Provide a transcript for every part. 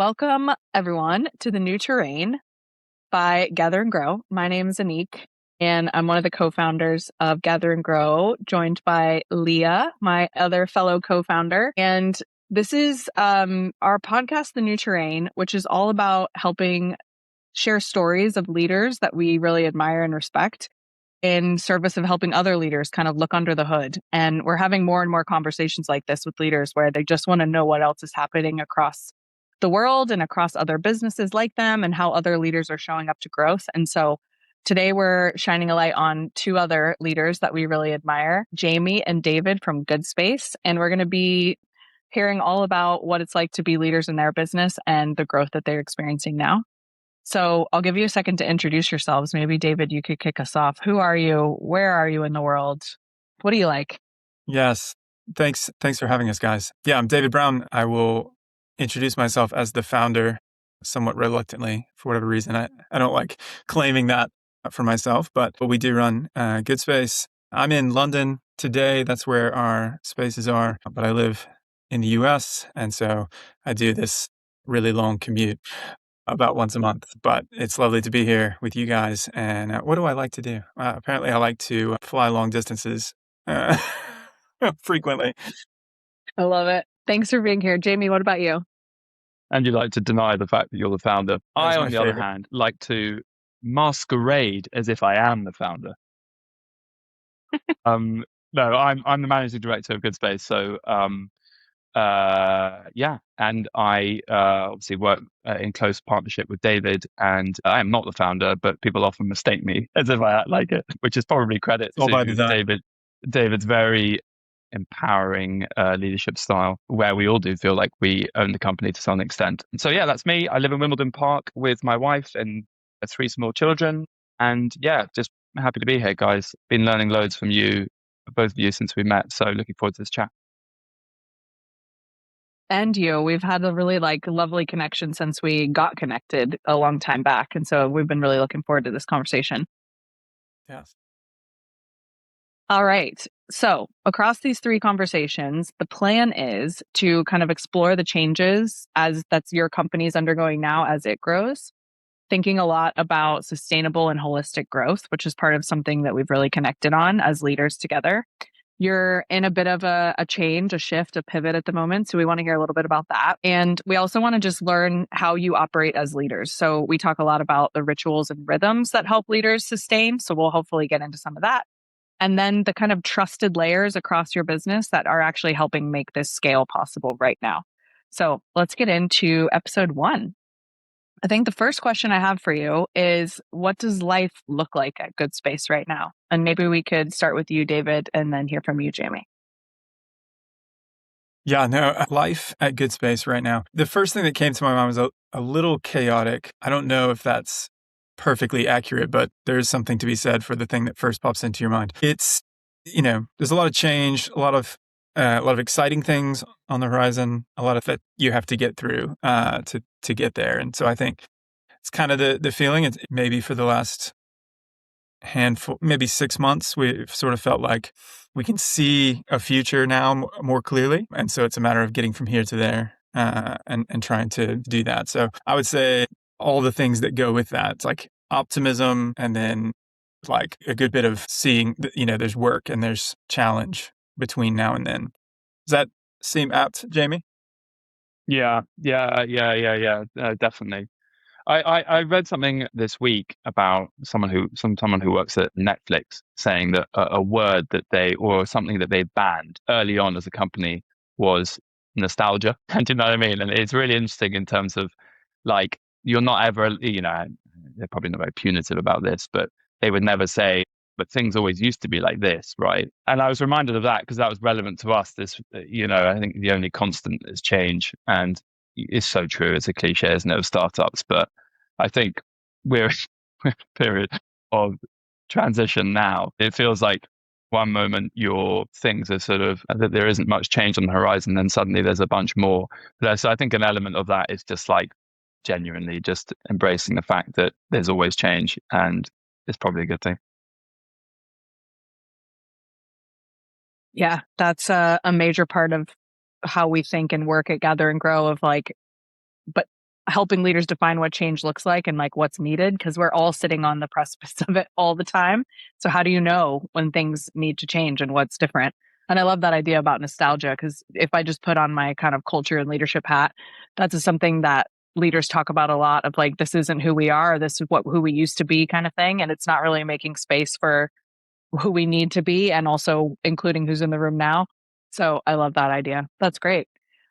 welcome everyone to the New Terrain by Gather and Grow. My name is Anique, and I'm one of the co-founders of Gather and Grow, joined by Leah, my other fellow co-founder. And this is our podcast, The New Terrain, which is all about helping share stories of leaders that we really admire and respect in service of helping other leaders kind of look under the hood. And we're having more and more conversations like this with leaders where they just want to know what else is happening across the world and across other businesses like them and how other leaders are showing up to growth. And so today we're shining a light on two other leaders that we really admire, Jamie and David from Good Space. And we're going to be hearing all about what it's like to be leaders in their business and the growth that they're experiencing now. So I'll give you a second to introduce yourselves. Maybe David, you could kick us off. Who are you? Where are you in the world? What do you like? Yes. Thanks for having us, guys. Yeah, I'm David Brown. I will introduce myself as the founder somewhat reluctantly for whatever reason. I don't like claiming that for myself, but we do run Good Space. I'm in London today. That's where our spaces are, but I live in the US. And so I do this really long commute about once a month, but it's lovely to be here with you guys. And what do I like to do? Apparently I like to fly long distances frequently. I love it. Thanks for being here. Jamie, what about you? And you like to deny the fact that you're the founder. That's I, my on the other favorite. hand, like to masquerade as if I am the founder. No, I'm the managing director of Good Space. So, yeah, and I obviously work in close partnership with David, and I am not the founder, but people often mistake me as if I act like it, which is probably credit All by to design. David's very empowering leadership style, where we all do feel like we own the company to some extent. And so, yeah, that's me. I live in Wimbledon Park with my wife and three small children. And yeah, just happy to be here, guys. Been learning loads from you, both of you, since we met. So looking forward to this chat. And you. We've had a really lovely connection since we got connected a long time back. And so we've been really looking forward to this conversation. Yes. All right. So across these three conversations, the plan is to kind of explore the changes as that's your company's undergoing now as it grows, thinking a lot about sustainable and holistic growth, which is part of something that we've really connected on as leaders together. You're in a bit of a change, a shift, a pivot at the moment. So we want to hear a little bit about that. And we also want to just learn how you operate as leaders. So we talk a lot about the rituals and rhythms that help leaders sustain. So we'll hopefully get into some of that. And then the kind of trusted layers across your business that are actually helping make this scale possible right now. So let's get into episode 1. I think the first question I have for you is, what does life look like at Good Space right now? And maybe we could start with you, David, and then hear from you, Jamie. Yeah, no, life at Good Space right now. The first thing that came to my mind was a little chaotic. I don't know if that's perfectly accurate, but there's something to be said for the thing that first pops into your mind. It's, there's a lot of change, a lot of exciting things on the horizon, a lot of that you have to get through to get there. And so I think it's kind of the feeling. It's maybe for the last handful, maybe 6 months, we've sort of felt like we can see a future now more clearly. And so it's a matter of getting from here to there and trying to do that. So I would say all the things that go with that. It's like optimism, and then like a good bit of seeing that, there's work and there's challenge between now and then. Does that seem apt, Jamie? Yeah, definitely. I read something this week about someone who works at Netflix saying that a word that or something that they banned early on as a company was nostalgia. And do you know what I mean? And it's really interesting in terms of like, you're not ever, they're probably not very punitive about this, but they would never say, but things always used to be like this, right? And I was reminded of that because that was relevant to us. This, I think the only constant is change, and it's so true. It's a cliche, isn't it, of startups? But I think we're in a period of transition now. It feels like one moment your things are sort of that there isn't much change on the horizon, then suddenly there's a bunch more. So I think an element of that is just like genuinely just embracing the fact that there's always change, and it's probably a good thing. Yeah, that's a major part of how we think and work at Gather and Grow, of like, but helping leaders define what change looks like and like what's needed, because we're all sitting on the precipice of it all the time. So how do you know when things need to change and what's different? And I love that idea about nostalgia, because if I just put on my kind of culture and leadership hat, that's something that leaders talk about a lot of, like, this isn't who we are, this is who we used to be kind of thing. And it's not really making space for who we need to be and also including who's in the room now. So I love that idea. That's great.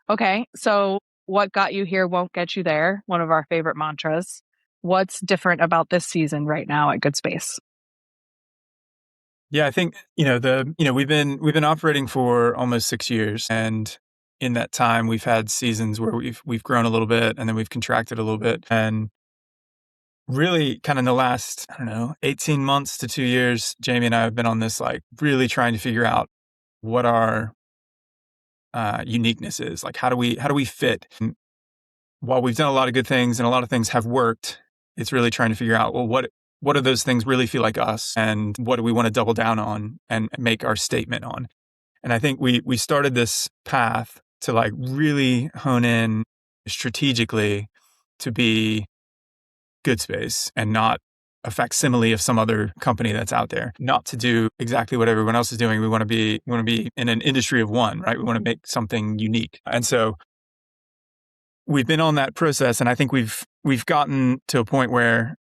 Okay. So what got you here won't get you there. One of our favorite mantras. What's different about this season right now at Good Space? Yeah, I think, we've been operating for almost 6 years, and in that time we've had seasons where we've grown a little bit and then we've contracted a little bit. And really kind of in the last, I don't know, 18 months to 2 years, Jamie and I have been on this, like, really trying to figure out what our uniqueness is. Like, how do we fit? And while we've done a lot of good things and a lot of things have worked, it's really trying to figure out, well, what do those things really feel like us, and what do we want to double down on and make our statement on? And I think we started this path to, like, really hone in strategically to be Good Space and not a facsimile of some other company that's out there. Not to do exactly what everyone else is doing. We want to be in an industry of one, right? We want to make something unique. And so we've been on that process, and I think we've gotten to a point where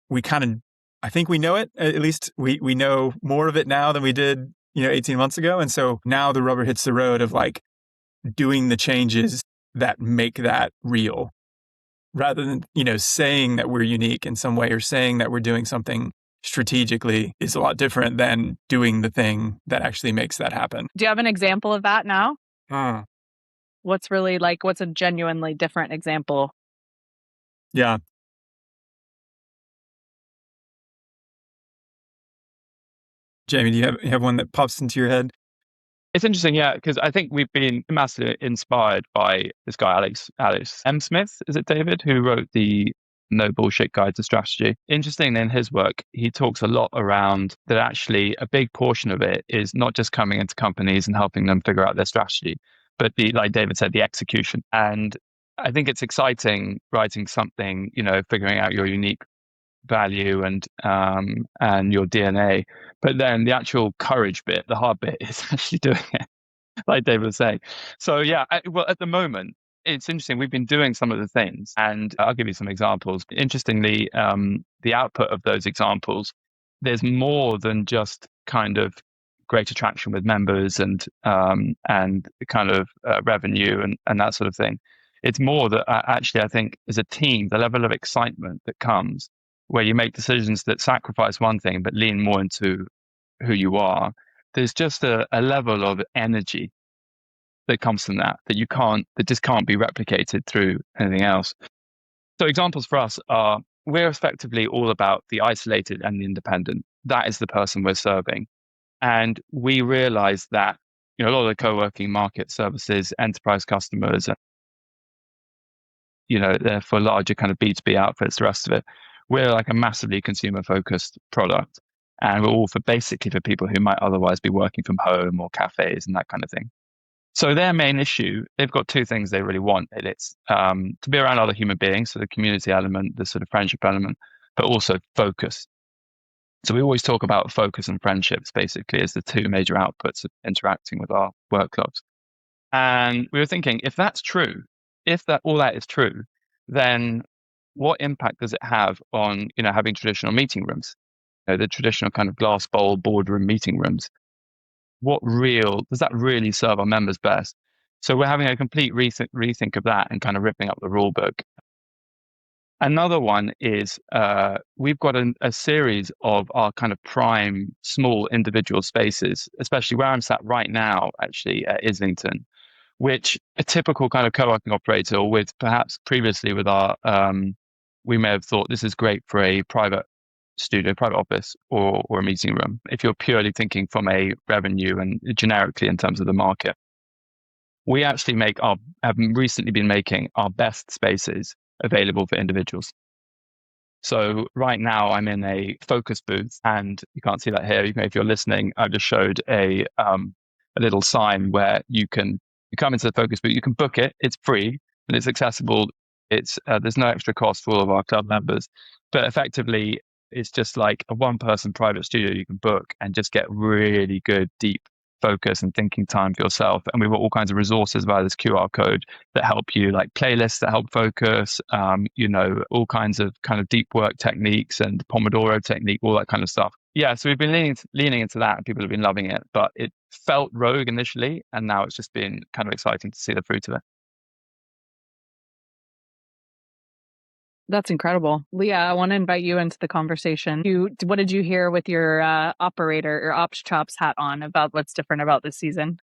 we kind of, I think we know it. At least we know more of it now than we did, 18 months ago. And so now the rubber hits the road of, like, doing the changes that make that real, rather than, saying that we're unique in some way or saying that we're doing something strategically is a lot different than doing the thing that actually makes that happen. Do you have an example of that now? Uh, What's a genuinely different example? yeah. Jamie, do you have one that pops into your head? It's interesting, yeah, because I think we've been massively inspired by this guy, Alex M. Smith, is it David, who wrote the No Bullshit Guide to Strategy. Interesting, in his work, he talks a lot around that actually a big portion of it is not just coming into companies and helping them figure out their strategy, but like David said, the execution. And I think it's exciting writing something, figuring out your unique value and your DNA. But then the actual courage bit, the hard bit, is actually doing it, like David was saying. So yeah, well, at the moment, it's interesting. We've been doing some of the things, and I'll give you some examples. Interestingly, the output of those examples, there's more than just kind of greater traction with members and kind of revenue and that sort of thing. It's more that actually, I think, as a team, the level of excitement that comes where you make decisions that sacrifice one thing but lean more into who you are, there's just a level of energy that comes from that just can't be replicated through anything else. So examples for us are, we're effectively all about the isolated and the independent. That is the person we're serving. And we realize that, a lot of the co-working market services, enterprise customers, they're for larger kind of B2B outfits, the rest of it. We're like a massively consumer focused product. And we're all basically for people who might otherwise be working from home or cafes and that kind of thing. So their main issue, they've got two things they really want. It's to be around other human beings, so the community element, the sort of friendship element, but also focus. So we always talk about focus and friendships basically as the two major outputs of interacting with our work clubs. And we were thinking, if that's true, if that all that is true, then what impact does it have on, having traditional meeting rooms, the traditional kind of glass bowl boardroom meeting rooms? Does that really serve our members best? So we're having a complete rethink of that and kind of ripping up the rule book. Another one is we've got a series of our kind of prime small individual spaces, especially where I'm sat right now, actually at Islington, which a typical kind of co-working operator, or with perhaps previously with our, we may have thought this is great for a private studio, private office, or a meeting room, if you're purely thinking from a revenue and generically in terms of the market. We actually have recently been making our best spaces available for individuals. So right now I'm in a focus booth, and you can't see that here. If you're listening, I just showed a little sign where you come into the focus booth, you can book it, it's free, and it's accessible It's there's no extra cost for all of our club members, but effectively it's just like a one-person private studio you can book and just get really good, deep focus and thinking time for yourself. And we've got all kinds of resources via this QR code that help you, like playlists that help focus, all kinds of kind of deep work techniques and Pomodoro technique, all that kind of stuff. Yeah, so we've been leaning into that, and people have been loving it. But it felt rogue initially, and now it's just been kind of exciting to see the fruit of it. That's incredible. Leah, I want to invite you into the conversation. What did you hear with your operator or ops chops hat on about what's different about this season?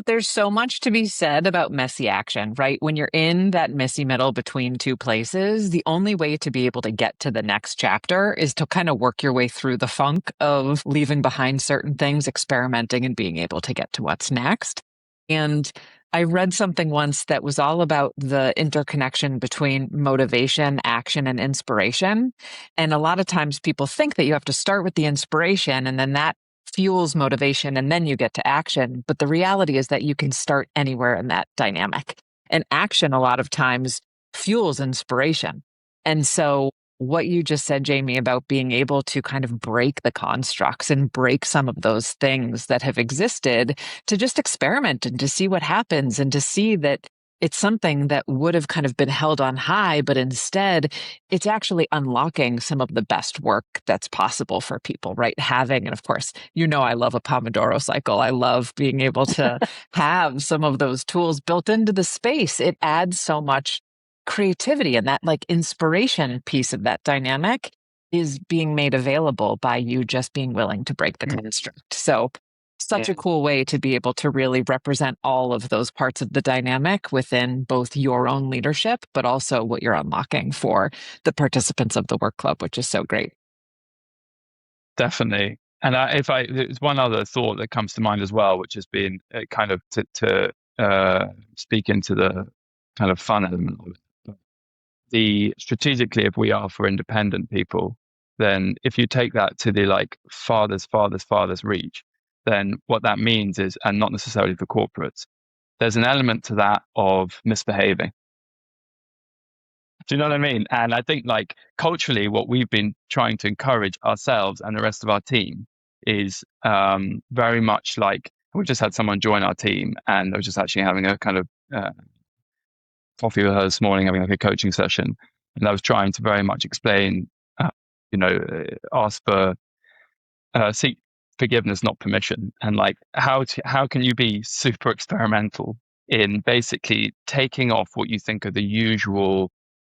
There's so much to be said about messy action, right? When you're in that messy middle between two places, the only way to be able to get to the next chapter is to kind of work your way through the funk of leaving behind certain things, experimenting, and being able to get to what's next. And I read something once that was all about the interconnection between motivation, action, and inspiration. And a lot of times people think that you have to start with the inspiration and then that fuels motivation and then you get to action. But the reality is that you can start anywhere in that dynamic. And action a lot of times fuels inspiration. And so what you just said, Jamie, about being able to kind of break the constructs and break some of those things that have existed to just experiment and to see what happens and to see that it's something that would have kind of been held on high, but instead it's actually unlocking some of the best work that's possible for people, right? And of course, I love a Pomodoro cycle. I love being able to have some of those tools built into the space. It adds so much creativity, and that like inspiration piece of that dynamic is being made available by you just being willing to break the construct. So such a cool way to be able to really represent all of those parts of the dynamic within both your own leadership, but also what you're unlocking for the participants of the work club, which is so great. Definitely. And there's one other thought that comes to mind as well, which has been kind of to speak into the kind of fun element of it. Strategically, if we are for independent people, then if you take that to the like farthest reach, then what that means is, and not necessarily for corporates, there's an element to that of misbehaving. Do you know what I mean? And I think like culturally, what we've been trying to encourage ourselves and the rest of our team is very much like, we just had someone join our team, and I was just actually having a kind of coffee with her this morning, having like a coaching session, and I was trying to very much explain, ask for seek forgiveness, not permission, and like how can you be super experimental in basically taking off what you think are the usual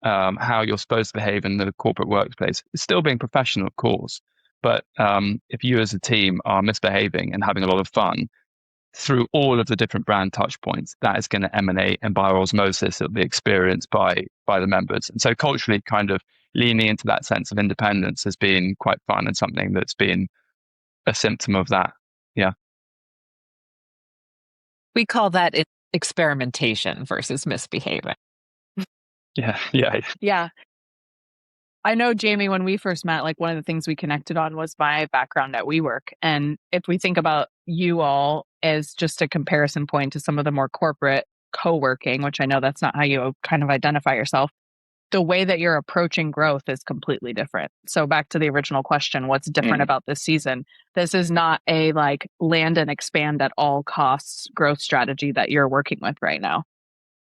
how you're supposed to behave in the corporate workplace. It's still being professional, of course, but if you as a team are misbehaving and having a lot of fun through all of the different brand touch points, that is going to emanate, and by osmosis it'll be experienced by the members. And so culturally, kind of leaning into that sense of independence has been quite fun, and something that's been a symptom of that. Yeah. We call that experimentation versus misbehaving. Yeah. Yeah. I know, Jamie, when we first met, like one of the things we connected on was my background at WeWork. And if we think about you all as just a comparison point to some of the more corporate co-working, which I know that's not how you kind of identify yourself, the way that you're approaching growth is completely different. So back to the original question, what's different about this season? This is not a like land and expand at all costs growth strategy that you're working with right now.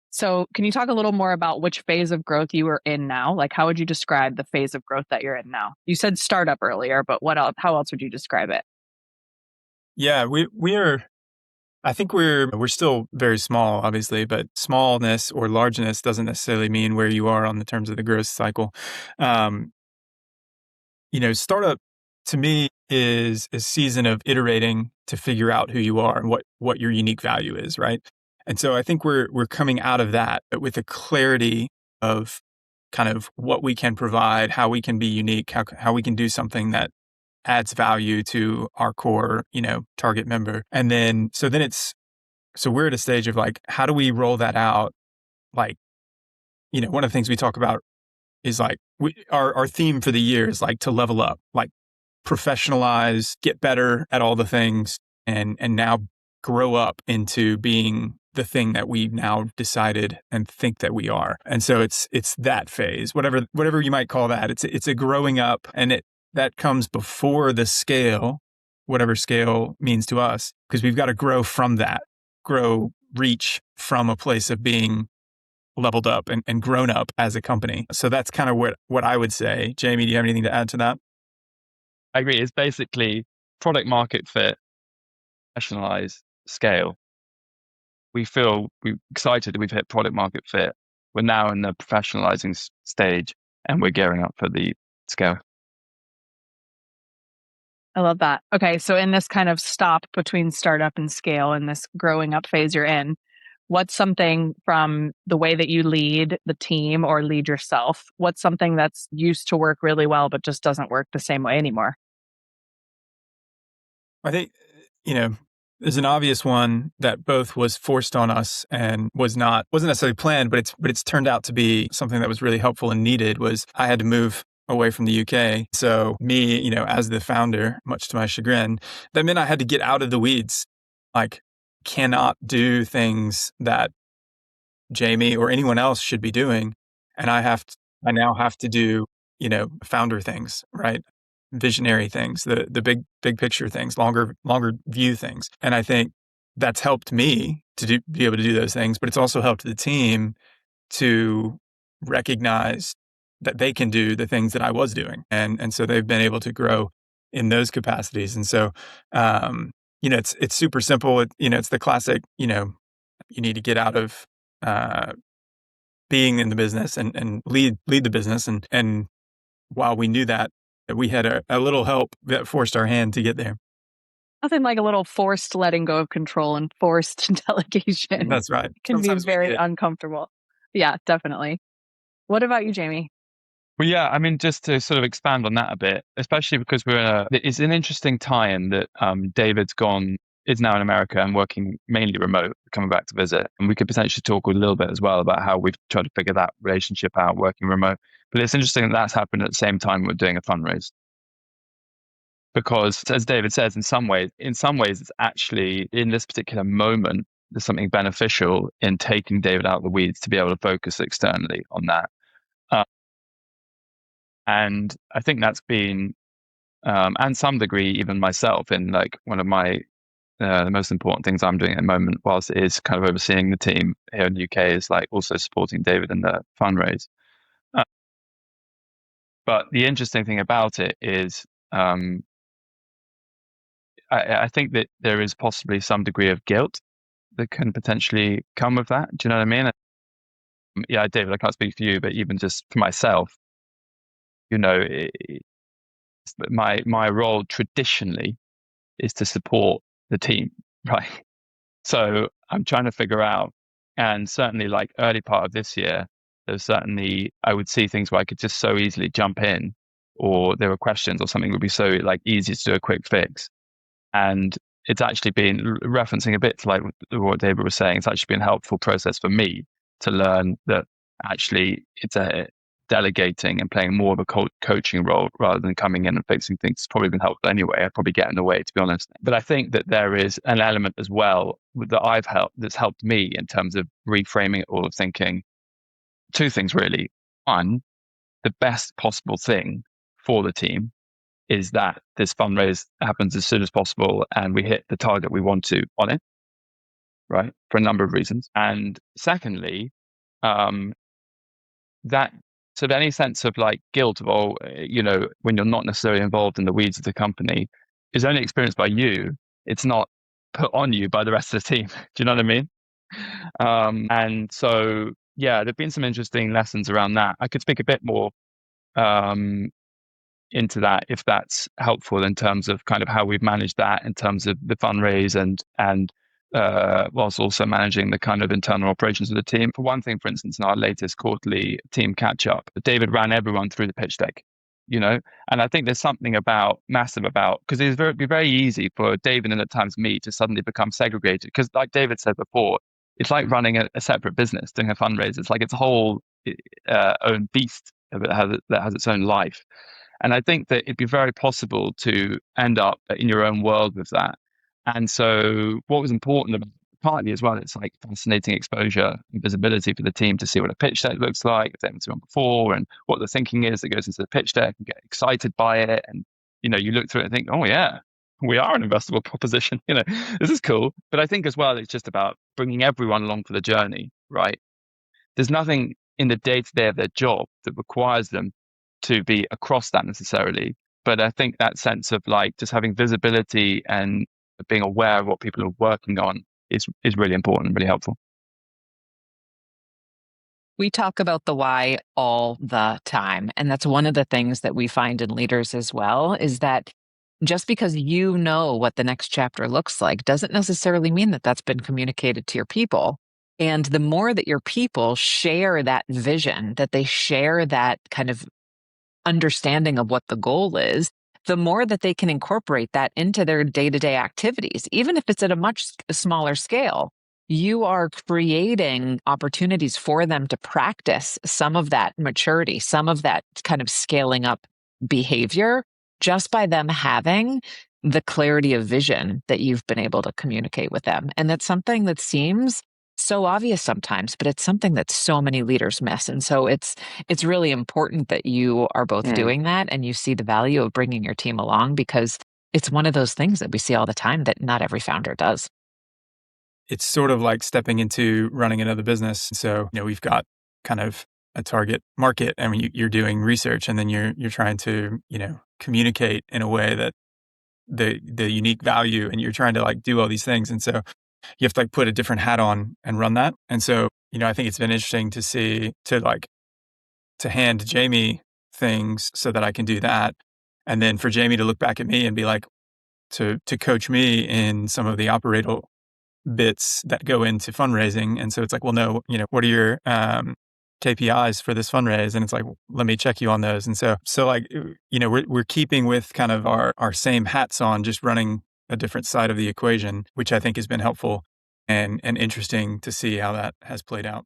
So can you talk a little more about which phase of growth you are in now? Like, how would you describe the phase of growth that you're in now? You said startup earlier, but what else? How else would you describe it? Yeah, we're I think we're still very small, obviously, but smallness or largeness doesn't necessarily mean where you are on the terms of the growth cycle. Startup to me is a season of iterating to figure out who you are and what your unique value is, right? And so I think we're coming out of that, but with a clarity of kind of what we can provide, how we can be unique, how we can do something that adds value to our core, target member. And then so we're at a stage of like, how do we roll that out? Like, one of the things we talk about is like our theme for the year is like to level up, like professionalize, get better at all the things, and now grow up into being the thing that we now decided and think that we are. And so it's that phase, whatever you might call that. It's a growing up, and that comes before the scale, whatever scale means to us, because we've got to grow from that, reach from a place of being leveled up and grown up as a company. So that's kind of what I would say. Jamie, do you have anything to add to that? I agree. It's basically product market fit, professionalize, scale. We're excited that we've hit product market fit. We're now in the professionalizing stage, and we're gearing up for the scale. I love that. Okay, so in this kind of stop between startup and scale, in this growing up phase you're in, what's something from the way that you lead the team or lead yourself? What's something that's used to work really well but just doesn't work the same way anymore? I think, there's an obvious one that both was forced on us and wasn't necessarily planned, but it's turned out to be something that was really helpful and needed. Was I had to move away from the UK. So me, as the founder, much to my chagrin, that meant I had to get out of the weeds. Like, cannot do things that Jamie or anyone else should be doing. And I now have to do, founder things, right? Visionary things, the big picture things, longer view things. And I think that's helped me to be able to do those things, but it's also helped the team to recognize that they can do the things that I was doing. And so they've been able to grow in those capacities. And so, it's super simple. It's the classic, you need to get out of being in the business and lead the business. And while we knew that we had a little help that forced our hand to get there. Nothing like a little forced letting go of control and forced delegation. That's right. It can Sometimes be very uncomfortable. Yeah, definitely. What about you, Jamie? Well, yeah, I mean, just to sort of expand on that a bit, especially because it's an interesting time that is now in America and working mainly remote, coming back to visit. And we could potentially talk a little bit as well about how we've tried to figure that relationship out working remote. But it's interesting that that's happened at the same time we're doing a fundraise. Because as David says, in some ways, it's actually in this particular moment, there's something beneficial in taking David out of the weeds to be able to focus externally on that. And I think that's been, and some degree, even myself, in like one of my the most important things I'm doing at the moment, whilst it is kind of overseeing the team here in the UK, is like also supporting David in the fundraise. But the interesting thing about it is, I think that there is possibly some degree of guilt that can potentially come with that. Do you know what I mean? Yeah, David, I can't speak for you, but even just for myself, my role traditionally is to support the team, right? So I'm trying to figure out, and certainly like early part of this year, there's certainly, I would see things where I could just so easily jump in, or there were questions or something would be so like easy to do a quick fix. And it's actually been referencing a bit to like what David was saying. It's actually been a helpful process for me to learn that actually it's a delegating and playing more of a coaching role rather than coming in and fixing things. It's probably been helpful anyway. I'd probably get in the way, to be honest. But I think that there is an element as well that's helped me in terms of reframing it all, of thinking two things really. One, the best possible thing for the team is that this fundraise happens as soon as possible and we hit the target we want to on it, right? For a number of reasons. And secondly, that sort of any sense of like guilt of, when you're not necessarily involved in the weeds of the company is only experienced by you. It's not put on you by the rest of the team. Do you know what I mean? And so, yeah, there've been some interesting lessons around that. I could speak a bit more into that if that's helpful in terms of kind of how we've managed that in terms of the fundraise and whilst also managing the kind of internal operations of the team. For one thing, for instance, in our latest quarterly team catch up, David ran everyone through the pitch deck, and I think there's something massive about, because it'd be very easy for David and at times me to suddenly become segregated. Because like David said before, it's like running a separate business, doing a fundraiser. It's like its whole own beast that has its own life. And I think that it'd be very possible to end up in your own world with that. And so what was important about the partly as well, it's like fascinating exposure and visibility for the team to see what a pitch deck looks like, if they've been on before, and what the thinking is that goes into the pitch deck, and get excited by it. And, you look through it and think, oh yeah, we are an investable proposition. This is cool. But I think as well, it's just about bringing everyone along for the journey, right? There's nothing in the day-to-day of their job that requires them to be across that necessarily. But I think that sense of like just having visibility and being aware of what people are working on is really important and really helpful. We talk about the why all the time. And that's one of the things that we find in leaders as well, is that just because you know what the next chapter looks like doesn't necessarily mean that that's been communicated to your people. And the more that your people share that vision, that they share that kind of understanding of what the goal is, the more that they can incorporate that into their day-to-day activities, even if it's at a much smaller scale. You are creating opportunities for them to practice some of that maturity, some of that kind of scaling up behavior, just by them having the clarity of vision that you've been able to communicate with them. And that's something that seems so obvious sometimes, but it's something that so many leaders miss. And so it's really important that you are both doing that, and you see the value of bringing your team along, because it's one of those things that we see all the time that not every founder does. It's sort of like stepping into running another business. So, we've got kind of a target market, and you're doing research, and then you're trying to, communicate in a way that the unique value, and you're trying to like do all these things. And so you have to like put a different hat on and run that. And so, I think it's been interesting to see, to hand Jamie things so that I can do that. And then for Jamie to look back at me and be like, to coach me in some of the operational bits that go into fundraising. And so it's like, well, no, what are your KPIs for this fundraise? And it's like, let me check you on those. And so like, we're keeping with kind of our same hats on, just running a different side of the equation, which I think has been helpful and interesting to see how that has played out.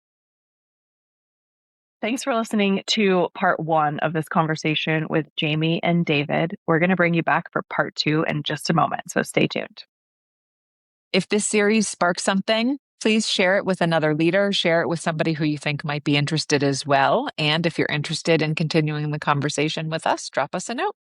Thanks for listening to part 1 of this conversation with Jamie and David. We're going to bring you back for part 2 in just a moment, so stay tuned. If this series sparks something, please share it with another leader, share it with somebody who you think might be interested as well. And if you're interested in continuing the conversation with us, drop us a note.